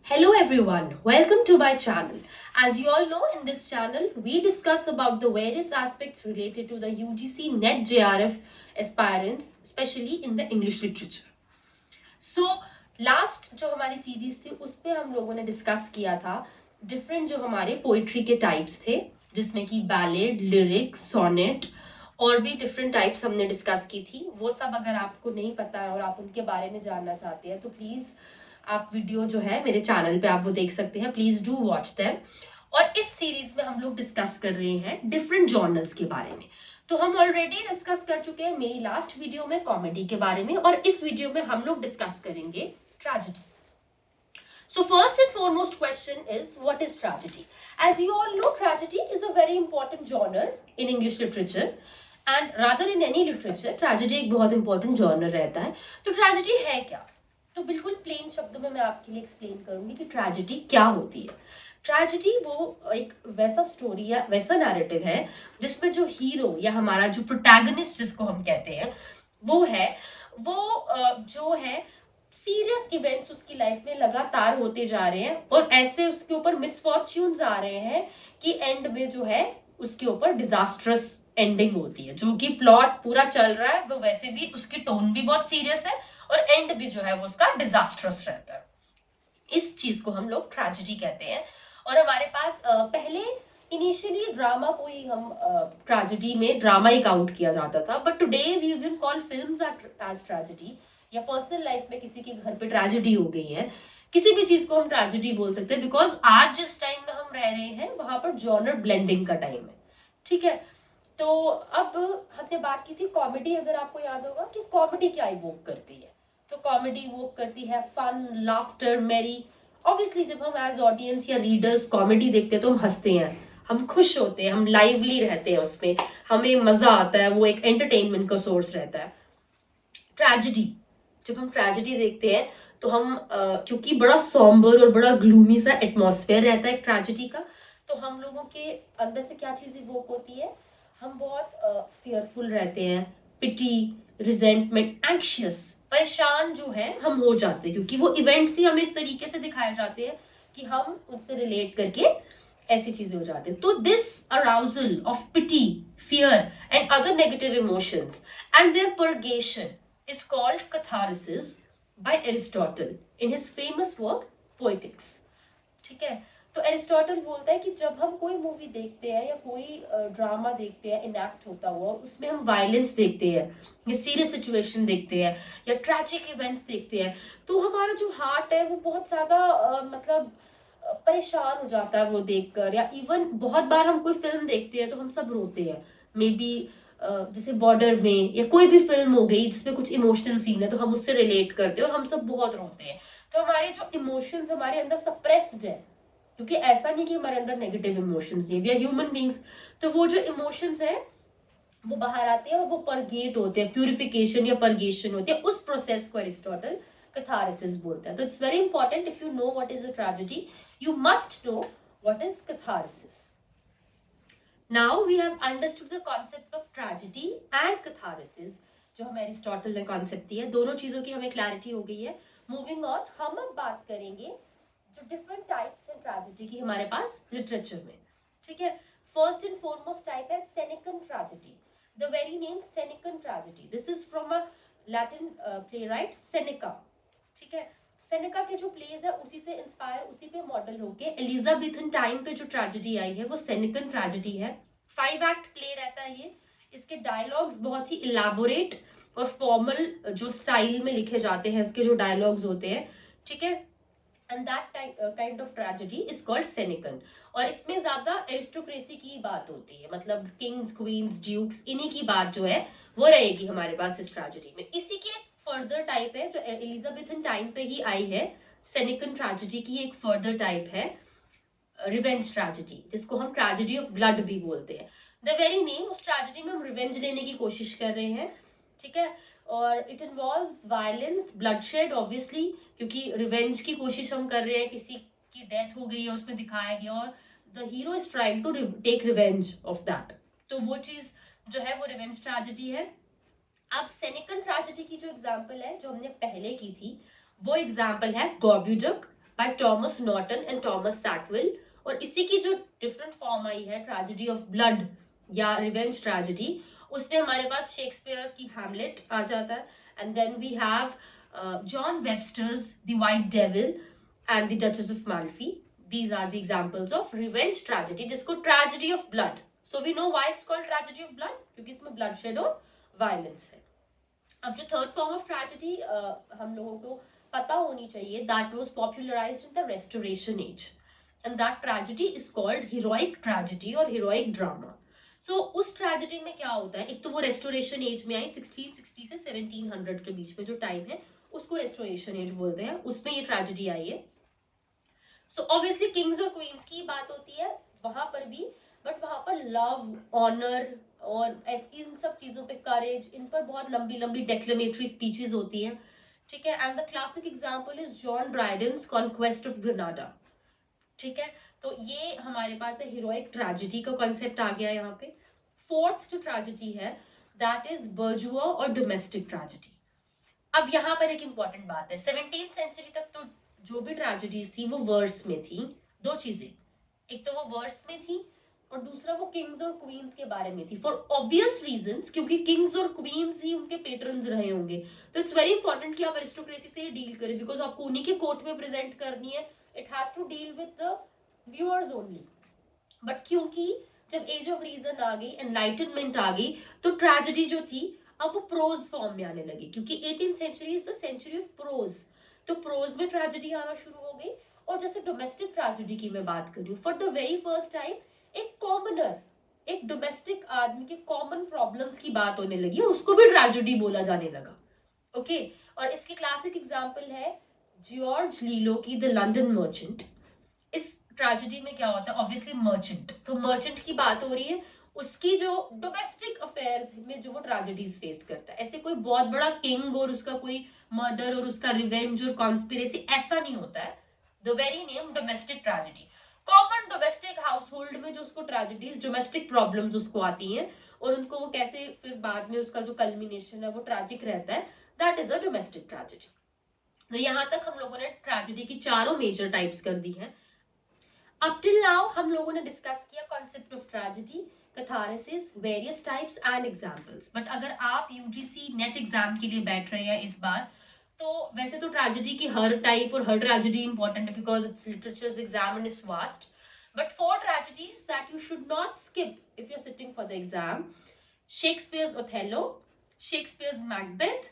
Hello everyone, welcome to my channel. As you all know, in this channel, we discuss about the various aspects related to the UGC NET JRF aspirants, especially in the English literature. So, last जो हमारी series थी उस पे हम लोगों ने discuss किया था डिफरेंट जो हमारे पोइट्री के टाइप्स थे, जिसमें कि बैलेड, लिरिक, सोनेट और भी डिफरेंट टाइप्स हमने डिस्कस की थी। वो सब अगर आपको नहीं पता है और आप उनके बारे में जानना चाहते हैं तो प्लीज़ आप वीडियो जो है मेरे चैनल पे आप वो देख सकते हैं। Please do watch them. और इस सीरीज में हम लोग डिस्कस कर रहे हैं डिफरेंट जॉनर्स के बारे में। तो हम ऑलरेडी डिस्कस कर चुके हैं मेरी लास्ट वीडियो में कॉमेडी के बारे में, और इस वीडियो में हम लोग डिस्कस करेंगे tragedy. So first and foremost question is, what is tragedy? As you all know, tragedy is a very important genre in English literature and rather in any literature, tragedy एक बहुत important genre रहता है। तो tragedy है क्या? तो बिल्कुल plane शब्दों में मैं आपके लिए एक्सप्लेन करूंगी कि ट्रेजेडी क्या होती है। ट्रेजेडी वो एक वैसा स्टोरी या वैसा नैरेटिव है जिसमें जो हीरो या हमारा जो प्रोटैगनिस्ट जिसको हम कहते हैं वो जो है सीरियस इवेंट्स उसकी लाइफ में लगातार होते जा रहे हैं और ऐसे उसके ऊपर मिसफॉर्च्यून्स आ रहे हैं कि एंड में जो है उसके ऊपर डिजास्ट्रस एंडिंग होती है। जो कि प्लॉट पूरा चल रहा है वो वैसे भी उसकी टोन भी बहुत सीरियस है और एंड भी जो है वो उसका डिजास्ट्रस रहता है। इस चीज को हम लोग ट्रेजेडी कहते हैं। और हमारे पास पहले इनिशियली ड्रामा को ही हम ट्रेजेडी में ड्रामा ही काउंट किया जाता था, but today we even call films as tragedy. या पर्सनल लाइफ में किसी के घर पे ट्रेजेडी हो गई है, किसी भी चीज को हम ट्रेजेडी बोल सकते हैं, बिकॉज आज जिस टाइम में हम रह रहे हैं वहां पर जॉनर ब्लेंडिंग का टाइम है। ठीक है, तो अब हमने बात की थी कॉमेडी। अगर आपको याद होगा कि कॉमेडी क्या इवोक करती है, तो कॉमेडी इवोक करती है फन, लाफ्टर, मेरी। ऑब्वियसली जब हम एज ऑडियंस या रीडर्स कॉमेडी देखते हैं तो हम हंसते हैं, हम खुश होते हैं, हम लाइवली रहते हैं, उसमें हमें मजा आता है, वो एक एंटरटेनमेंट का सोर्स रहता है। ट्रेजेडी, जब हम ट्रेजेडी देखते हैं तो हम क्योंकि बड़ा सॉम्बर और बड़ा ग्लूमी सा एटमॉस्फेयर रहता है एक ट्रेजेडी का, तो हम लोगों के अंदर से क्या चीज इवोक होती है, हम बहुत फियरफुल रहते हैं, पिटी, रिजेंटमेंट, एंक्शियस, परेशान जो है हम हो जाते हैं, क्योंकि वो इवेंट्स ही हमें इस तरीके से दिखाए जाते हैं कि हम उनसे रिलेट करके ऐसी चीजें हो जाती है। तो this arousal of pity, fear and other negative emotions and their purgation is called catharsis by Aristotle in his famous work Poetics। ठीक है, तो एरिस्टोटल बोलता है कि जब हम कोई मूवी देखते हैं या कोई ड्रामा देखते हैं इनैक्ट होता हुआ, उसमें हम वायलेंस देखते हैं या सीरियस सिचुएशन देखते हैं या ट्रैजिक इवेंट्स देखते हैं, तो हमारा जो हार्ट है वो बहुत ज़्यादा मतलब परेशान हो जाता है वो देखकर। या इवन बहुत बार हम कोई फिल्म देखते हैं तो हम सब रोते हैं, मे बी जैसे बॉर्डर में या कोई भी फिल्म हो गई जिसमें कुछ इमोशनल सीन है तो हम उससे रिलेट करते हैं और हम सब बहुत रोते हैं। तो हमारे जो इमोशंस हमारे अंदर सप्रेस्ड है, क्योंकि ऐसा नहीं कि हमारे अंदर नेगेटिव इमोशंस है, वी आर ह्यूमन बींग्स, तो वो जो इमोशंस है वो बाहर आते हैं और वो परगेट होते हैं, प्यूरिफिकेशन या परगेशन होती है। उस प्रोसेस को एरिस्टोटल कैथारसिस बोलता है। तो it's very important, if you know what is a tragedy you must know what is catharsis. Now we have understood the concept of tragedy and catharsis, जो हमें एरिस्टोटल ने कॉन्सेप्ट दिया है। दोनों चीजों की हमें क्लैरिटी हो गई है। मूविंग ऑन, हम अब बात करेंगे जो डिफरेंट टाइप्स हैं ट्रेजेडी की हमारे पास लिटरेचर में। ठीक है, फर्स्ट एंड फॉरमोस्ट टाइप है Senecan tragedy. The very name Senecan tragedy, this is from a Latin playwright Seneca. ठीक है, सेनेका के जो प्लेज है उसी से इंस्पायर, उसी पे मॉडल होके एलिजाबेथन टाइम पे जो ट्रेजेडी आई है वो सेनेकन ट्रेजेडी है। 5 एक्ट प्ले रहता है ये। इसके डायलॉग्स बहुत ही इलाबोरेट और फॉर्मल जो स्टाइल में लिखे जाते हैं, इसके जो डायलॉग्स होते हैं। ठीक है, and that kind of tragedy is called Senecan. और इसमें ज्यादा एरिस्टोक्रेसी की बात होती है, मतलब किंग्स, क्वींस, ड्यूक्स, इन्हीं की बात जो है वो रहेगी हमारे पास इस ट्रेजेडी में। इसी की फर्दर टाइप है जो एलिजाबेथन टाइम पे ही आई है, सेनेकन ट्रेजेडी की एक फर्दर टाइप है रिवेंज ट्रेजेडी, जिसको हम ट्रेजेडी ऑफ ब्लड भी बोलते हैं। द वेरी नेम, उस ट्रेजेडी में हम रिवेंज लेने की कोशिश कर रहे हैं। ठीक है, और it involves violence, bloodshed obviously, क्योंकि रिवेंज की कोशिश हम कर रहे हैं, किसी की डेथ हो गई है उसमें दिखाया गया और the hero is trying to take revenge of that, तो वो चीज जो है वो रिवेंज ट्रेजेडी है। अब सेनेकन ट्रेजेडी की जो एग्जाम्पल है जो हमने पहले की थी, वो एग्जाम्पल है Gorboduc, by Thomas Norton and Thomas Sackville. और इसी की जो डिफरेंट फॉर्म आई है ट्रेजेडी ऑफ ब्लड या रिवेंज ट्रेजेडी, उसमें हमारे पास शेक्सपियर की हैमलेट आ जाता है, and then we have John Webster's the White Devil and the Duchess of Malfi. These are the examples of revenge tragedy, जिसको tragedy of blood. So we know why it's called tragedy of blood, क्योंकि इसमें bloodshed और violence है। अब जो third form of tragedy हम लोगों को पता होनी चाहिए, that was popularised in the restoration age, and that tragedy is called heroic tragedy और हीरोइक ड्रामा। सो उस ट्रेजेडी में क्या होता है, एक तो वो रेस्टोरेशन एज में आई, 1660 से 1700 के बीच में जो टाइम है उसको रेस्टोरेशन एज बोलते हैं, उसमें ये ट्रेजेडी आई है। सो ऑब्वियसली किंग्स और क्वींस की बात होती है वहां पर भी, बट वहां पर लव, ऑनर और इन सब चीजों पे करेज, इन पर बहुत लंबी लंबी डेक्लेमेटरी स्पीचेस होती है, ठीक है। And the classic example is John Dryden's Conquest of Granada, ठीक है। तो ये हमारे पास है हीरोइक ट्रेजेडी का कॉन्सेप्ट आ गया यहाँ पे। फोर्थ जो ट्रेजेडी है दैट इज बर्जुआ और डोमेस्टिक ट्रेजेडी। अब यहाँ पर एक इंपॉर्टेंट बात है, 17th सेंचुरी तक तो जो भी ट्रेजेडीज थी वो वर्स में थी। दो चीजें, एक तो वो वर्स में थी और दूसरा वो किंग्स और क्वींस के बारे में थी, फॉर ऑब्वियस रीजंस, क्योंकि किंग्स और क्वींस ही उनके पेट्रन्स रहे होंगे। तो इट्स वेरी इंपॉर्टेंट कि आप एरिस्टोक्रेसी से डील करें, बिकॉज आपको उन्हीं के कोर्ट में प्रेजेंट करनी है। It has to deal with the viewers only. But क्योंकि जब एज ऑफ रीजन आ गई, एनलाइटनमेंट आ गई, तो ट्रेजेडी जो थी अब वो प्रोज फॉर्म में आने लगी, क्योंकि 18th century is the century of prose. तो प्रोज में ट्रेजेडी आना शुरू हो गई। और जैसे डोमेस्टिक ट्रेजेडी की मैं बात कर रही हूँ, for the very first time एक कॉमनर, एक डोमेस्टिक आदमी के कॉमन प्रॉब्लम्स की बात होने लगी और उसको भी ट्रेजेडी बोला जाने लगा, ओके। और इसकी क्लासिक एग्जांपल है जॉर्ज लीलो की द लंदन मर्चेंट। इस ट्रेजेडी में क्या होता है, ऑब्वियसली मर्चेंट, तो मर्चेंट की बात हो रही है, उसकी जो डोमेस्टिक अफेयर्स में जो वो ट्रेजेडीज फेस करता है। ऐसे कोई बहुत बड़ा किंग और उसका कोई मर्डर और उसका रिवेंज और कॉन्स्पिरेसी ऐसा नहीं होता है। The very name domestic tragedy, common domestic house hold में जो उसको ट्रेजेडीज, डोमेस्टिक प्रॉब्लम्स उसको आती हैं और उनको वो कैसे फिर बाद में उसका जो कल्मिनेशन है वो ट्रेजिक रहता है, that is a domestic tragedy. तो यहाँ तक हम लोगों ने ट्रेजेडी की चारों मेजर टाइप्स कर दी हैं। अप टिल नाउ हम लोगों ने डिस्कस किया concept of tragedy, catharsis, various types and examples. But अगर आप यूजीसी नेट एग्जाम के लिए बैठ रहे हैं इस बार, तो वैसे तो ट्रेजेडी की हर टाइप और हर ट्रेजेडी इंपॉर्टेंट है, because it's literatures exam and its vast. But 4 tragedies that you should not skip if you're sitting for the exam: Shakespeare's Othello, Shakespeare's Macbeth,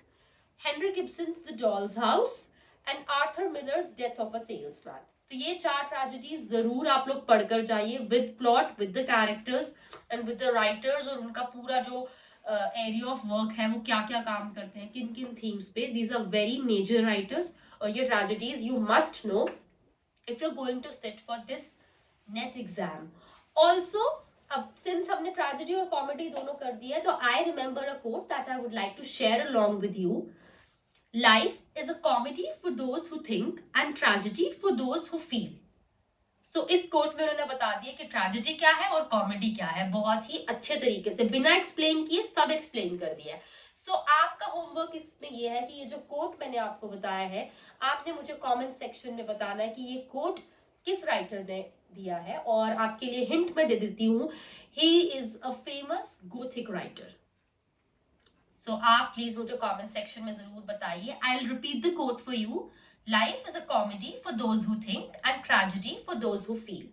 Henrik Ibsen's The Doll's House, and Arthur Miller's Death of a Salesman. तो ये 4 tragedies जरूर आप लोग पढ़कर जाइए, with plot, with the characters and with the writers, और उनका पूरा जो एरिया ऑफ वर्क है वो क्या क्या काम करते हैं, किन किन थीम्स पे। These are very major writers, और ये tragedies you must know if you are going to sit for this NET exam. Also अब सिंस हमने ट्रेजेडी और कॉमेडी दोनों कर दिया है, तो I remember a quote that I would like to share along with you. Life is a comedy for those who think and tragedy for those who feel. So इस coat में उन्होंने बता दिया कि ट्रेजेडी क्या है और कॉमेडी क्या है, बहुत ही अच्छे तरीके से, बिना एक्सप्लेन किए सब एक्सप्लेन कर दिया है। सो आपका होमवर्क इसमें ये है कि ये जो कोट मैंने आपको बताया है, आपने मुझे कमेंट सेक्शन में बताना है कि ये कोट किस राइटर ने दिया है। और आपके लिए हिंट मैं दे देती हूँ, he is a famous Gothic writer. So आप प्लीज मुझे कमेंट सेक्शन में जरूर बताइए। I will repeat the quote for you: life is a comedy for those who think and tragedy for those who feel.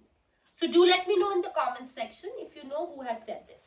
So do let me know in the comment section if you know who has said this.